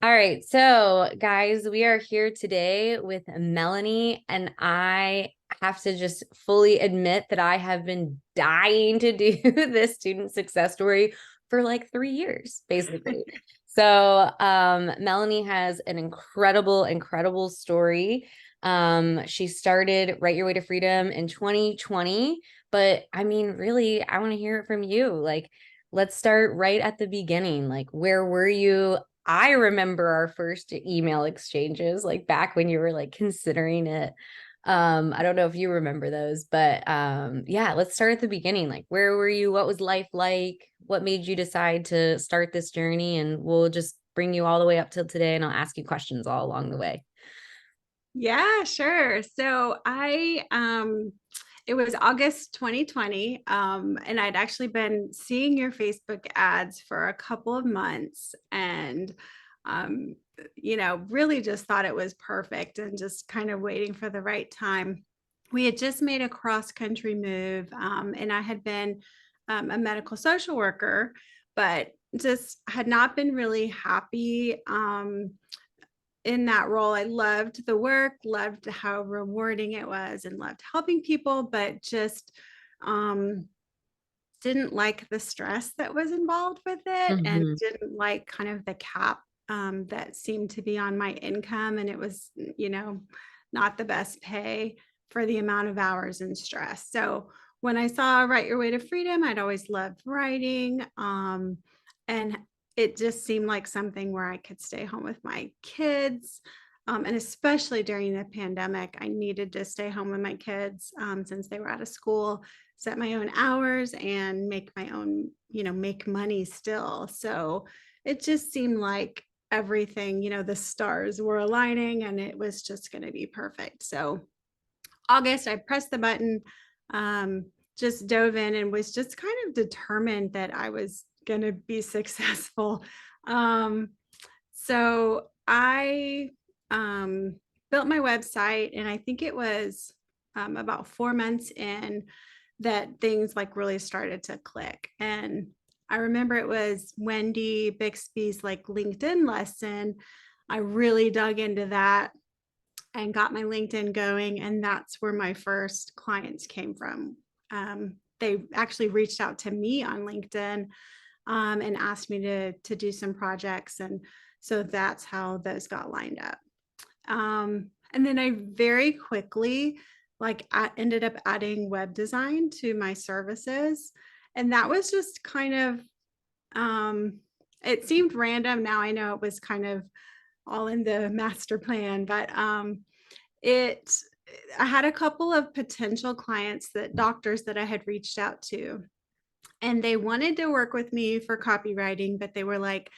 All right. So, guys, we are here today with Melanie, and I have to just fully admit that I have been dying to do this student success story for like 3 years, basically. So, Melanie has an incredible story. She started Write Your Way to Freedom in 2020, but I mean, really, I want to hear it from you. Like, let's start right at the beginning. Like, where were you? I remember our first email exchanges, like back when you were like considering it. I don't know if you remember those, but yeah, let's start at the beginning. Like, where were you? What was life like? What made you decide to start this journey? And we'll just bring you all the way up till today, and I'll ask you questions all along the way. Yeah, sure. It was August 2020, and I'd actually been seeing your Facebook ads for a couple of months and, um, really just thought it was perfect and just kind of waiting for the right time. We had just made a cross-country move, and I had been a medical social worker, but just had not been really happy. In that role. I loved the work, loved how rewarding it was, and loved helping people, but just um, didn't like the stress that was involved with it and Mhm. didn't like kind of the cap that seemed to be on my income. And it was, not the best pay for the amount of hours and stress. So when I saw Write Your Way to Freedom, I'd always loved writing. And it just seemed like something where I could stay home with my kids. And especially during the pandemic, I needed to stay home with my kids since they were out of school, set my own hours, and make my own, make money still. So it just seemed like everything, the stars were aligning and it was just going to be perfect. So August, I pressed the button, um, just dove in and was just kind of determined that I was going to be successful. Um, so I built my website, and I think it was about 4 months in that things like really started to click. And I remember it was Wendy Bixby's like LinkedIn lesson. I really dug into that and got my LinkedIn going. And that's where my first clients came from. They actually reached out to me on LinkedIn and asked me to do some projects. And so that's how those got lined up. And then I very quickly ended up adding web design to my services. And that was just kind of, it seemed random. Now I know it was kind of all in the master plan, but it, I had a couple of potential clients, that doctors that I had reached out to, and they wanted to work with me for copywriting, but they were like,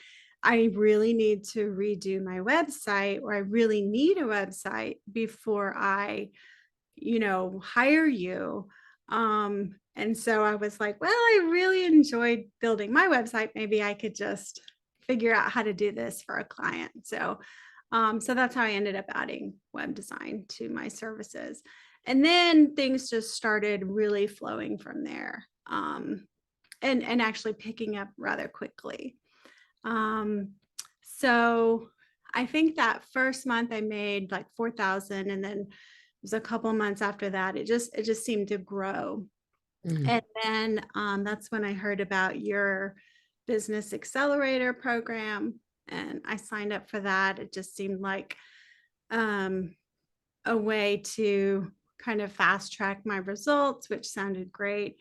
I really need to redo my website, or I really need a website before I, hire you. And so I was like, well, I really enjoyed building my website. Maybe I could just figure out how to do this for a client. So that's how I ended up adding web design to my services. And then things just started really flowing from there. And actually picking up rather quickly. Um, so I think that first month I made like 4,000, and then it was a couple months after that it just seemed to grow. Mhm. And then that's when I heard about your business accelerator program, and I signed up for that. It just seemed like um, a way to kind of fast track my results, which sounded great,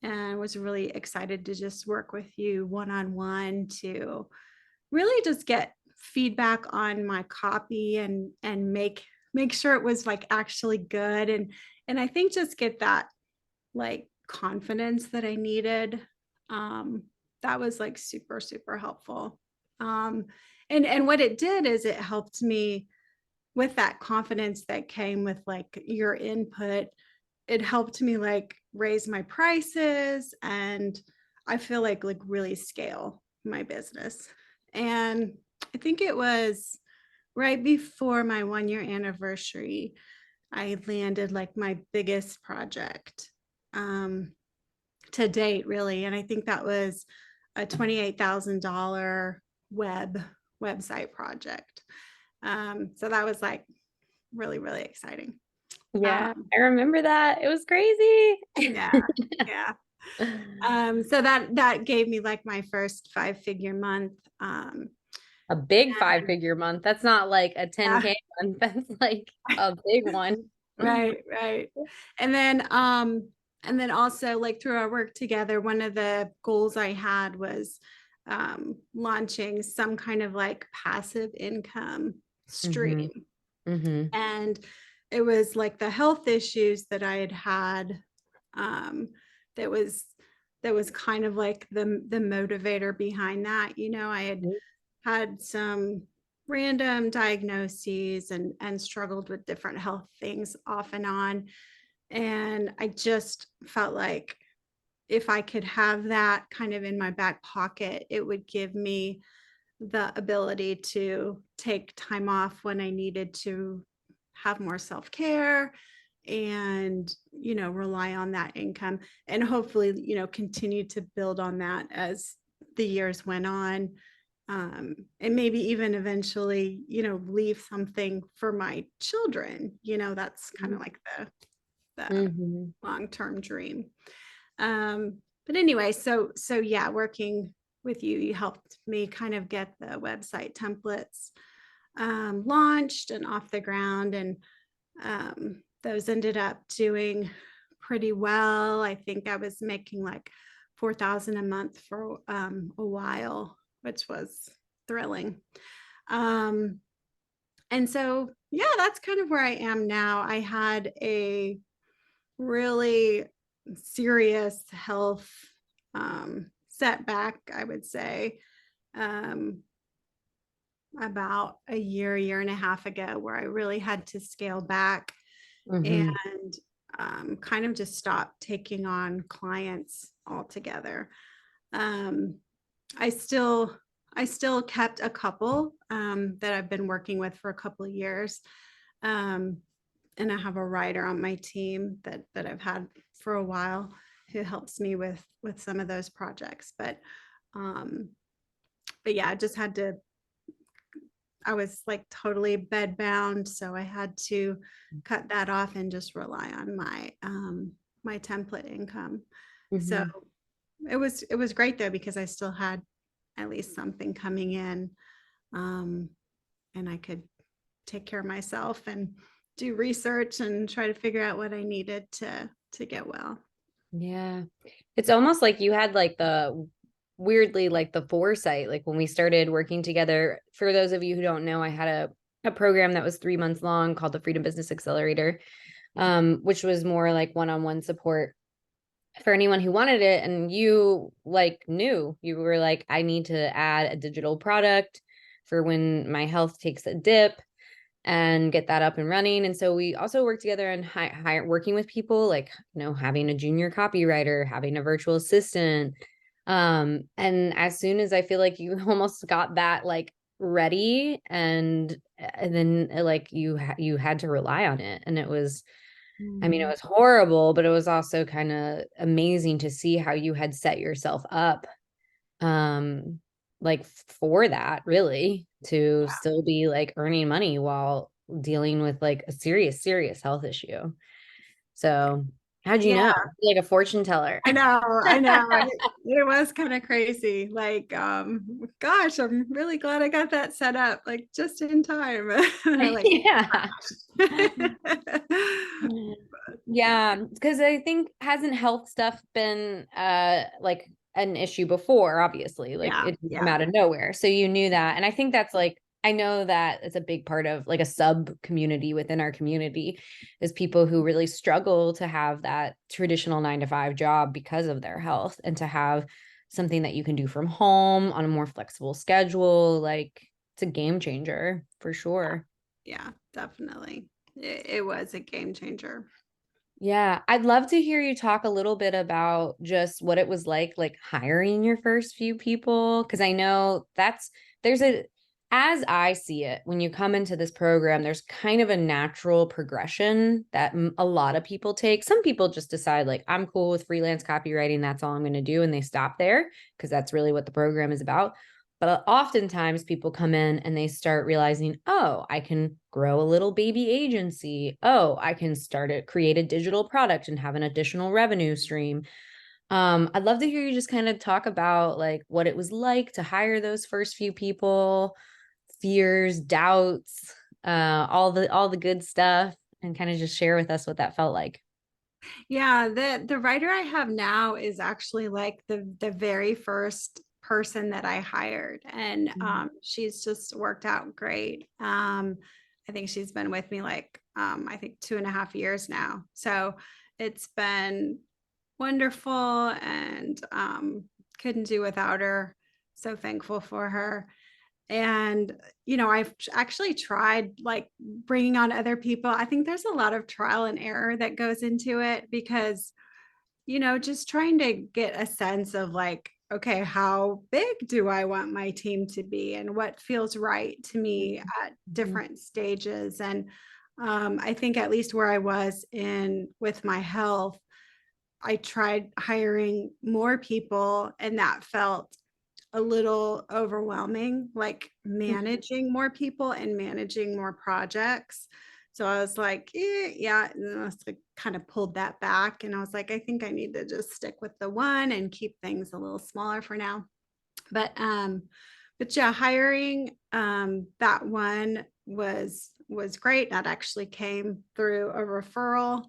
and was really excited to just work with you one on one to really just get feedback on my copy and make sure it was like actually good, and I think just get that like confidence that I needed. Um, that was like super helpful. Um, and what it did is it helped me with that confidence that came with like your input. It helped me like raise my prices, and I feel like really scale my business. And I think it was right before my 1 year anniversary, I landed like my biggest project um, to date, really. And I think that was a $28,000 web website project. So that was like really, really exciting. Yeah, Um, I remember that. It was crazy. yeah, yeah. So that gave me like my first 5-figure month. A big And 5-figure month. That's not like a yeah, 10K month. That's like a big one. right, right. And then also like through our work together, one of the goals I had was launching some kind of like passive income Mm-hmm. stream. Mm-hmm. And it was like the health issues that I had had, um, that was kind of like the motivator behind that. I had some random diagnoses and struggled with different health things off and on. And I just felt like if I could have that kind of in my back pocket, it would give me the ability to take time off when I needed to have more self-care and rely on that income, and hopefully continue to build on that as the years went on, and maybe even eventually leave something for my children. That's kind of like the Mm-hmm. long-term dream. But anyway, so yeah, working with you, you helped me kind of get the website templates launched and off the ground, and those ended up doing pretty well. I think I was making like 4,000 a month for a while, which was thrilling. Um, and so, yeah, that's kind of where I am now. I had a really serious health setback, I would say, um, about a year and a half ago, where I really had to scale back Mm-hmm. and kind of just stop taking on clients altogether. Um, I still kept a couple that I've been working with for a couple of years. Um, and I have a writer on my team that I've had for a while who helps me with some of those projects. Um, but yeah, I just had to. I was like totally bed bound, so I had to cut that off and just rely on my template income. So Mm-hmm. it was great though, because I still had at least something coming in, um, and I could take care of myself and do research and try to figure out what I needed to get well. Yeah. It's almost like you had like the weirdly like the foresight. Like when we started working together, for those of you who don't know, I had a program that was 3 months long called the Freedom Business Accelerator, which was more like one-on-one support for anyone who wanted it. And you like knew, you were like, I need to add a digital product for when my health takes a dip and get that up and running. And so we also work together and working with people, like, having a junior copywriter, having a virtual assistant. And as soon as I feel like you almost got that like ready, and then like you had to rely on it. And it was, I mean, it Mhm. was horrible, but it was also kind of amazing to see how you had set yourself up, um, like for that, really, to still be like earning money while dealing with like a serious, serious health issue. So, how'd you Yeah, know? Like a fortune teller. I know, I know. It was kind of crazy. Like, gosh, I'm really glad I got that set up like just in time. And I'm like, Yeah. yeah, Yeah, because I think hasn't health stuff been like an issue before, obviously. Like yeah, it didn't come yeah, out of nowhere. So you knew that. And I think that's like, I know that it's a big part of like a sub community within our community is people who really struggle to have that traditional 9 to 5 job because of their health, and to have something that you can do from home on a more flexible schedule. Like it's a game changer for sure. yeah, definitely. It was a game changer. Yeah, I'd love to hear you talk a little bit about just what it was like hiring your first few people. Cause I know there's a, as I see it, when you come into this program, there's kind of a natural progression that a lot of people take. Some people just decide, like, I'm cool with freelance copywriting. That's all I'm going to do. And they stop there because that's really what the program is about. But oftentimes people come in and they start realizing, oh, I can grow a little baby agency. Oh, I can create a digital product and have an additional revenue stream. I'd love to hear you just kind of talk about like what it was like to hire those first few people, fears, doubts, all the good stuff, and kind of just share with us what that felt like. Yeah, the writer I have now is actually like the very first person that I hired, and she's just worked out great. I think she's been with me like I think 2.5 years now, so it's been wonderful, and couldn't do without her. So thankful for her. And I've actually tried like bringing on other people. I think there's a lot of trial and error that goes into it, because just trying to get a sense of like, okay, how big do I want my team to be and what feels right to me at Mhm. different stages. And I think at least where I was in with my health, I tried hiring more people, and that felt a little overwhelming, like managing more people and managing more projects. So I was like, yeah, and then I was like, kind of pulled that back, and I was like, I think I need to just stick with the one and keep things a little smaller for now. But yeah, hiring that one was great. That actually came through a referral,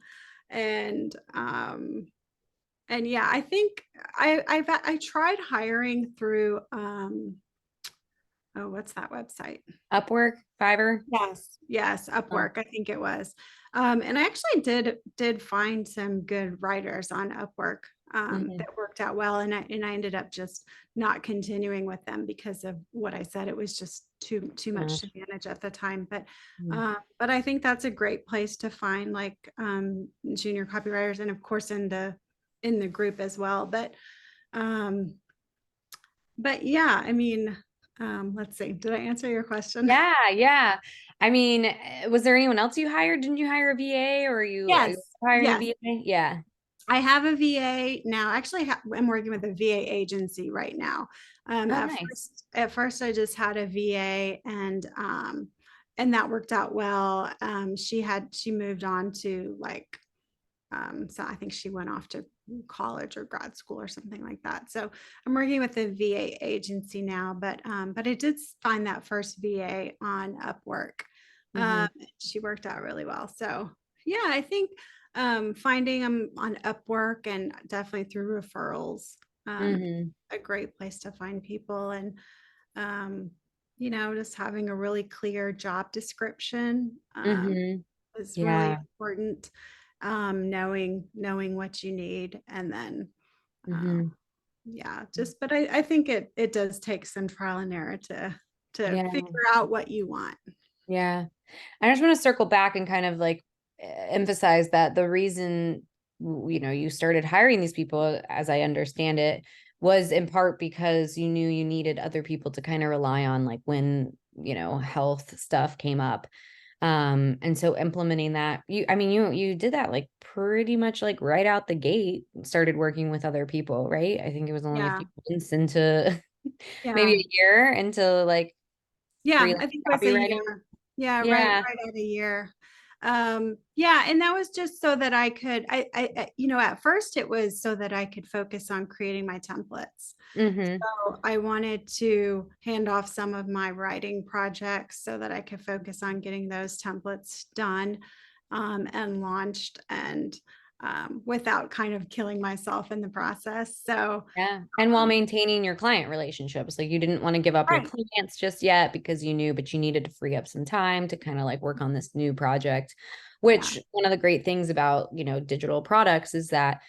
and yeah, I think I tried hiring through oh, what's that website? Upwork, Fiverr. Yes, Oh, Upwork, I think it was. And I actually did find some good writers on Upwork mhm. that worked out well, and I ended up just not continuing with them because of what I said. It was just too much to Gosh. manage at the time. Mm. But I think that's a great place to find like junior copywriters, and of course in the group as well. Um, but yeah, I mean, let's see. Did I answer your question? Yeah, yeah. I mean, was there anyone else you hired? Didn't you hire a VA, or are you Yes, hiring a yes. VA? Yeah. I have a VA now. Actually, I'm working with a VA agency right now. Oh, nice. At first, I just had a VA, and that worked out well. She moved on to like, so I think she went off to college or grad school or something like that. So I'm working with a VA agency now, but I did find that first VA on Upwork. Hmm. She worked out really well. So yeah, I think finding them on Upwork and definitely through referrals, Hmm. a great place to find people, and um, just having a really clear job description Hmm. is really Yeah. important. Knowing what you need, and then Hmm. yeah, just but I think it does take some trial and error to Yeah. figure out what you want. Yeah. I just want to circle back and kind of like emphasize that the reason you started hiring these people, as I understand it, was in part because you knew you needed other people to kind of rely on, like when health stuff came up. And so implementing that, I mean, you did that like pretty much like right out the gate, started working with other people, right? I think it was only a Yeah, few months into maybe yeah. a year into like Yeah, freelance I think it was a copywriting. year. Yeah, Yeah. right at a year. Yeah, and that was just so that I could, at first it was so that I could focus on creating my templates. Hmm. So I wanted to hand off some of my writing projects so that I could focus on getting those templates done, and launched, and without kind of killing myself in the process. So, Yeah. And while um, maintaining your client relationships, like you didn't want to give up your right. clients just yet because you knew, but you needed to free up some time to kind of like work on this new project, Yeah. which one of the great things about, digital products is that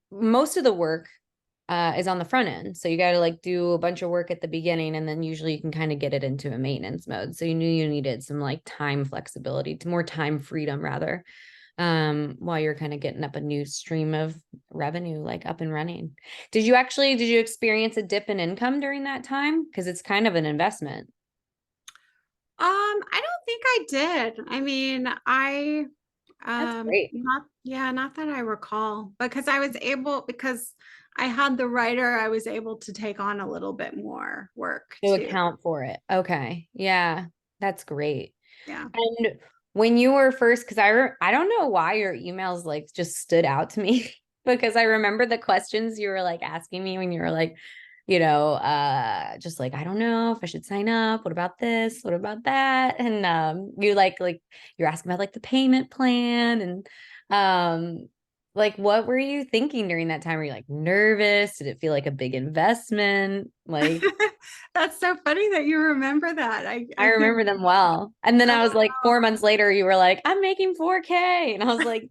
most of the work is on the front end. So you got to like do a bunch of work at the beginning, and then usually you can kind of get it into a maintenance mode. So you knew you needed some like time flexibility, to more time freedom rather, while you're kind of getting up a new stream of revenue like up and running. Did you experience a dip in income during that time? Because it's kind of an investment. I don't think I did. I mean, That's great. not, yeah, not that I recall, because I was able, because I had the writer, I was able to take on a little bit more work To too. account for it. Okay. Yeah. That's great. Yeah. And when you were first, because I don't know why your emails like just stood out to me because I remember the questions you were like asking me when you were like, just like, I don't know if I should sign up. What about this? What about that? And you like you're asking about like the payment plan and like what were you thinking during that time? Were you like nervous? Did it feel like a big investment? Like That's so funny that you remember that. I I feel, remember them well. And then oh, I was like, 4 months later, you were like, I'm making 4K. And I was like,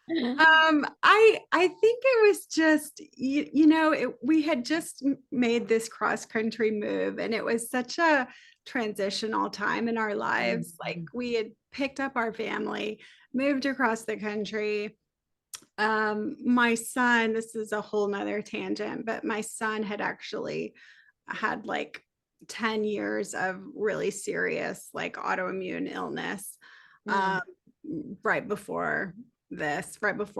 yeah. I think it was just we had just made this cross country move, and it was such a transitional time in our lives. Like Mhm. we had picked up our family, moved across the country. My son, this is a whole nother tangent, but my son had actually had like 10 years of really serious like autoimmune illness Mm, um, right before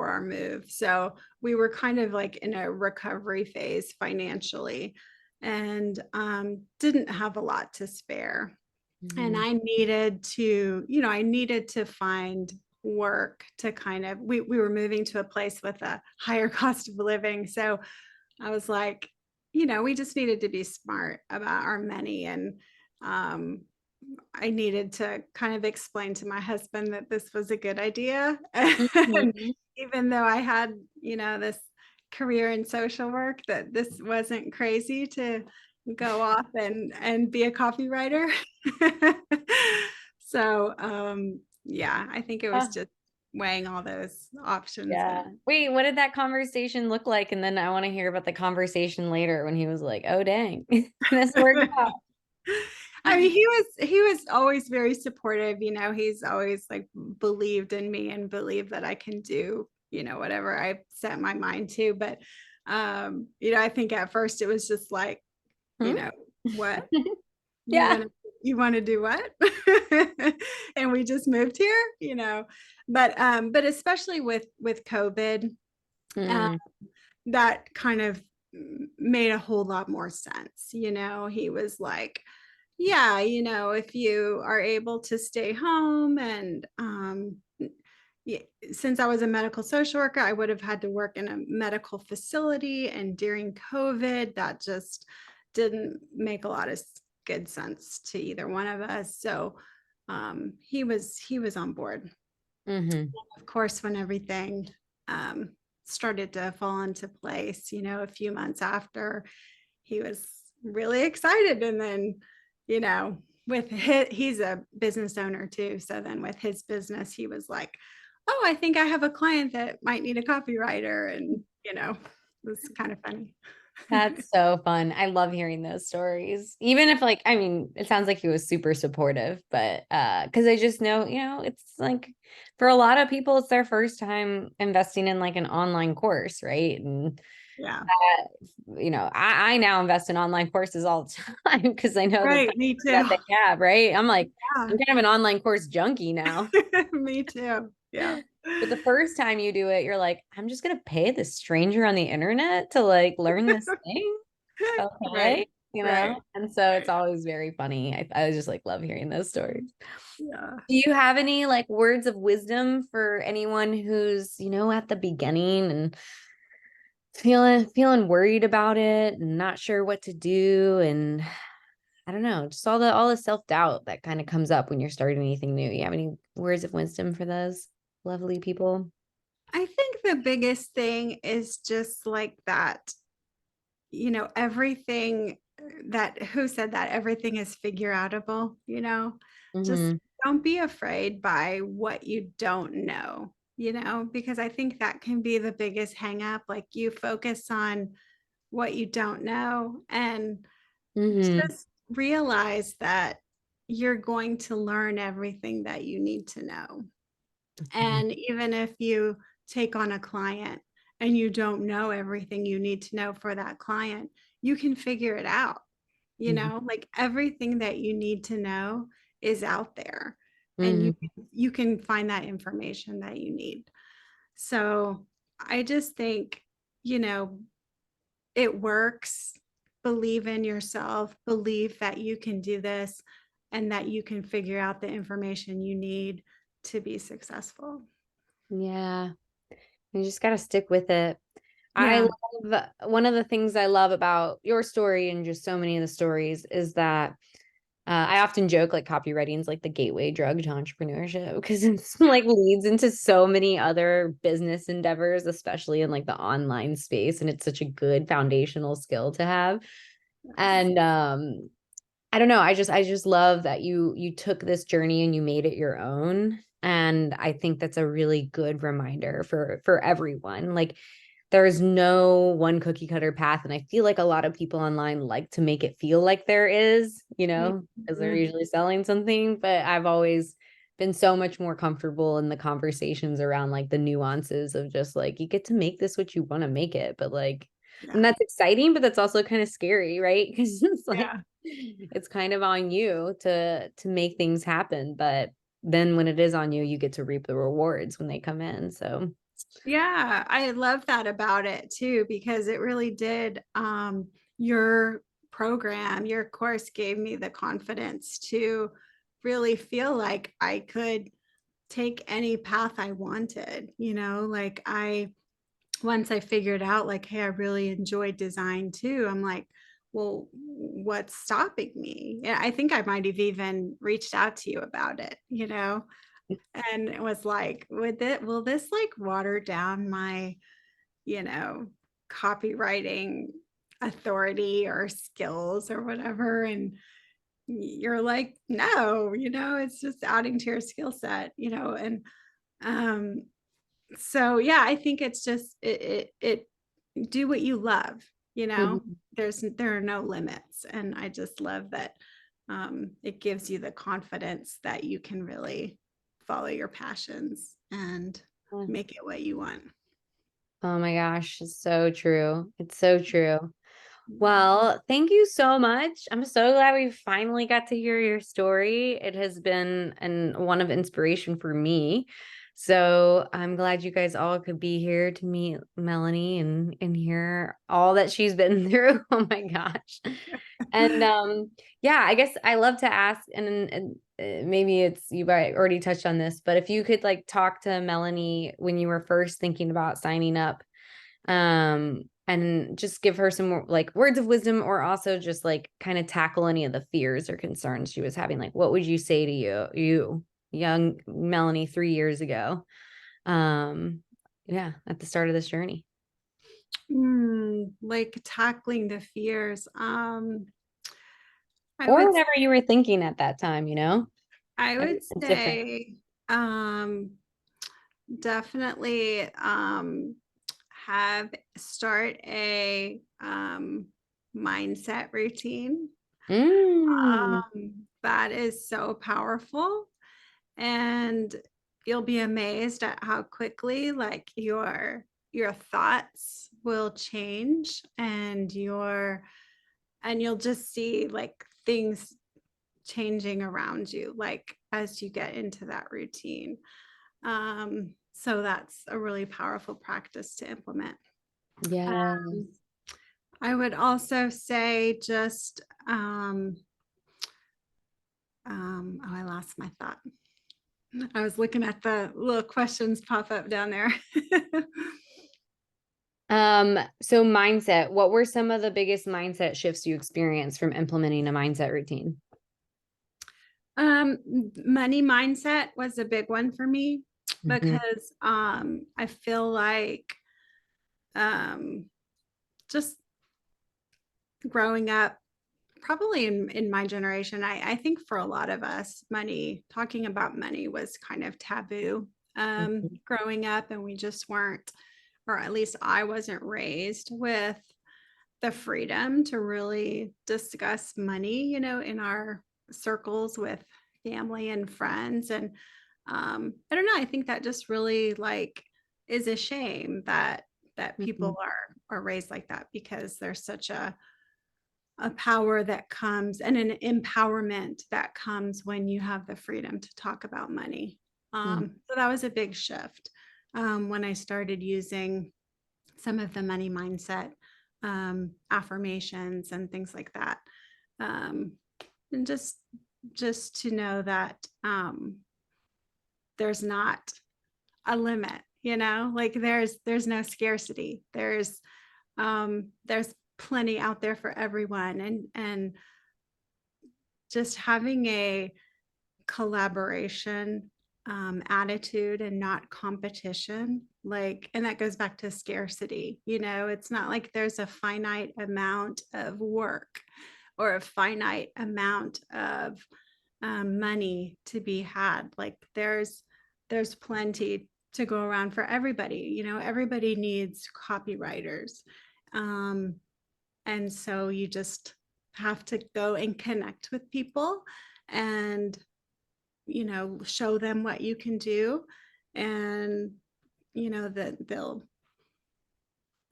our move. So we were kind of like in a recovery phase financially, and didn't have a lot to spare. And mhm, I needed to find work to kind of, we were moving to a place with a higher cost of living. So I was like, we just needed to be smart about our money. And um, I needed to kind of explain to my husband that this was a good idea. And mhm. even though I had, this career in social work, that this wasn't crazy to go off and be a copywriter. So yeah, I think it was Oh, just weighing all those options. yeah. And Wait, what did that conversation look like? And then I want to hear about the conversation later when he was like, oh, dang, this worked out. I mean, he was always very supportive. He's always like believed in me and believed that I can do, whatever I set my mind to. But I think at first it was just like, you Hmm? know, what you Yeah. want to you want to do what? And we just moved here, but especially with COVID, uh, Mm, that kind of made a whole lot more sense. He was like, yeah, if you are able to stay home and yeah, since I was a medical social worker, I would have had to work in a medical facility. And during COVID, that just didn't make a lot of good sense to either one of us. So he was on board. hmm Of course, when everything um, started to fall into place, a few months after, he was really excited. And then, with he's a business owner too. So then with his business, he was like, oh, I think I have a client that might need a copywriter. And, it was kind of funny. That's so fun. I love hearing those stories. Even if like, I mean, it sounds like he was super supportive, but because I just know, it's like for a lot of people, it's their first time investing in like an online course, right? And Yeah. I now invest in online courses all the time because I know the Right. power Me that too. they have, right? I'm like, Yeah. I'm kind of an online course junkie now. Me too. Yeah. But the first time you do it, you're like, I'm just gonna pay this stranger on the internet to like learn this thing. Right. Okay. Right. And so it's always very funny. I just like love hearing those stories. Yeah. Do you have any like words of wisdom for anyone who's, at the beginning and feeling worried about it and not sure what to do and I don't know, just all the self-doubt that kind of comes up when you're starting anything new. You have any words of wisdom for those lovely people? I think the biggest thing is just like that, everything that who said that everything is figure outable, just Mm-hmm. don't be afraid by what you don't know, because I think that can be the biggest hang up. Like you focus on what you don't know and Mm-hmm. just realize that you're going to learn everything that you need to know. And even if you take on a client and you don't know everything you need to know for that client, you can figure it out. Like everything that you need to know is out there, and you Mm-hmm. you can find that information that you need. So I just think you know, it works. Believe in yourself, believe that you can do this and that you can figure out the information you need to be successful. Yeah. You just got to stick with it. I Yeah. love one of the things I love about your story and just so many of the stories is that I often joke like copywriting is like the gateway drug to entrepreneurship because it's like leads into so many other business endeavors, especially in like the online space. And it's such a good foundational skill to have. Yes. And I don't know, I just love that you took this journey and you made it your own. And I think that's a really good reminder for everyone. Like there is no one cookie cutter path. And I feel like a lot of people online like to make it feel like there is, because they're Mhm. usually selling something. But I've always been so much more comfortable in the conversations around like the nuances of just like you get to make this what you want to make it. But like, and Yeah. that's exciting, but that's also kind of scary, right? Because it's like Yeah. it's kind of on you to make things happen. But then when it is on you, you get to reap the rewards when they come in. So Yeah, I love that about it too, because it really did, your program, your course gave me the confidence to really feel like I could take any path I wanted, like once I figured out like, hey, I really enjoy design too. I'm like, well, what's stopping me? Yeah, I think I might have even reached out to you about it. And it was like, will this like water down my, you know, copywriting authority or skills or whatever? And you're like, no, it's just adding to your skill set. And um, so yeah, I think it's just do what you love, you know. mhm. There are no limits. And I just love that it gives you the confidence that you can really follow your passions and make it what you want. Oh my gosh, it's so true. It's so true. Yeah. Well, thank you so much. I'm so glad we finally got to hear your story. It has been one of inspiration for me. So I'm glad you guys all could be here to meet Melanie and hear all that she's been through. Oh my gosh. And yeah, I guess I love to ask, and maybe it's you already touched on this, but if you could like talk to Melanie when you were first thinking about signing up, and just give her some more like words of wisdom, or also just like kind of tackle any of the fears or concerns she was having. Like, what would you say to you, young Melanie, 3 years ago? Um, yeah, at the start of this journey, Like tackling the fears. I or would whatever you were thinking at that time, I would everyone's different. say um definitely have start a mindset routine. Mm, That is so powerful, and you'll be amazed at how quickly like your thoughts will change, and you'll just see like things changing around you like as you get into that routine. So that's a really powerful practice to implement. yes. I would also say just oh, I lost my thought. I was looking at the little questions pop up down there. So mindset, what were some of the biggest mindset shifts you experienced from implementing a mindset routine? Money mindset was a big one for me Mhm, because I feel like um just growing up probably in my generation, I think for a lot of us, talking about money was kind of taboo mhm, growing up, and we just weren't, or at least I wasn't raised with the freedom to really discuss money, in our circles with family and friends. And I don't know, I think that just really like is a shame that mhm, people are raised like that, because there's such a power that comes and an empowerment that comes when you have the freedom to talk about money. mhm, So that was a big shift when I started using some of the money mindset affirmations and things like that. Um, and just to know that there's not a limit, like there's no scarcity. There's plenty out there for everyone, and just having a collaboration attitude and not competition, like, and that goes back to scarcity. It's not like there's a finite amount of work or a finite amount of money to be had. Like there's plenty to go around for everybody. Everybody needs copywriters. And so you just have to go and connect with people and show them what you can do, and that they'll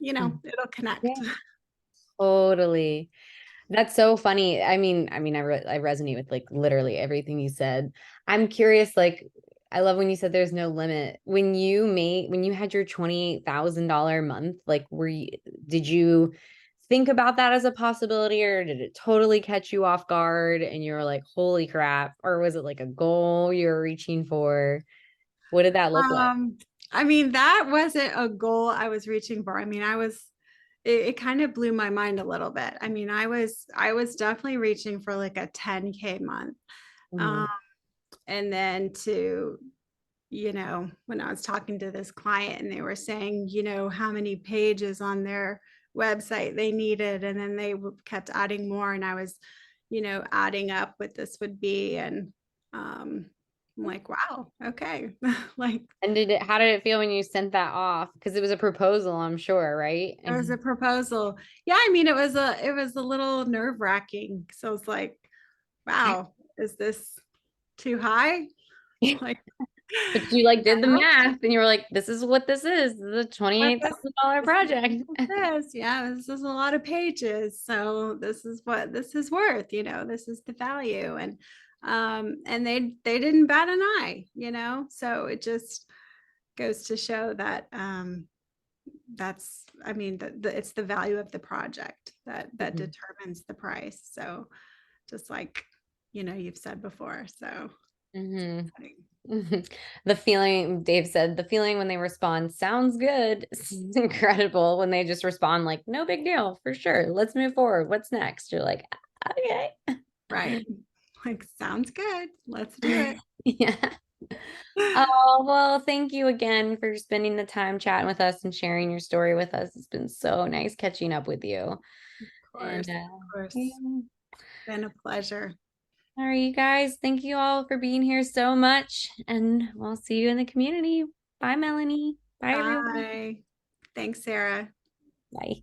it'll connect. Yeah, totally. That's so funny. I resonate with like literally everything you said. I'm curious, like, I love when you said there's no limit. When you had your $28,000 month, like, did you think about that as a possibility, or did it totally catch you off guard and you were like, holy crap? Or was it like a goal you were reaching for? What did that look like? um that wasn't a goal I was reaching for. It kind of blew my mind a little bit. I was definitely reaching for like a 10K month. Mhm. um and then to when I was talking to this client and they were saying, how many pages on their website they needed, and then they kept adding more, and I was, adding up what this would be, and I'm like, wow, okay, like And how did it feel when you sent that off? Because it was a proposal, I'm sure, right? there was a proposal. Yeah, it was a little nerve wracking. So it's like, wow, is this too high? Like, But you like did the no. math and you were like, this is what this is. This is a What this $28,000 this is project. what this is. Yeah, this is a lot of pages. So this is what this is worth, this is the value. And they didn't bat an eye. So it just goes to show that that's it's the value of the project that Mhm. determines the price. So just like you've said before. So Mhm. Mhm. The feeling, Dave said, the feeling when they respond sounds good. It's incredible when they just respond like, no big deal, for sure. Let's move forward. What's next? You're like, okay. right. Like, sounds good. Let's do it. Yeah. Oh, well, thank you again for spending the time chatting with us and sharing your story with us. It's been so nice catching up with you. And Of yeah. course. Been a pleasure. All right, you guys, thank you all for being here so much. And we'll see you in the community. Bye, Melanie. Bye, everyone. Bye. Thanks, Sarah. Bye.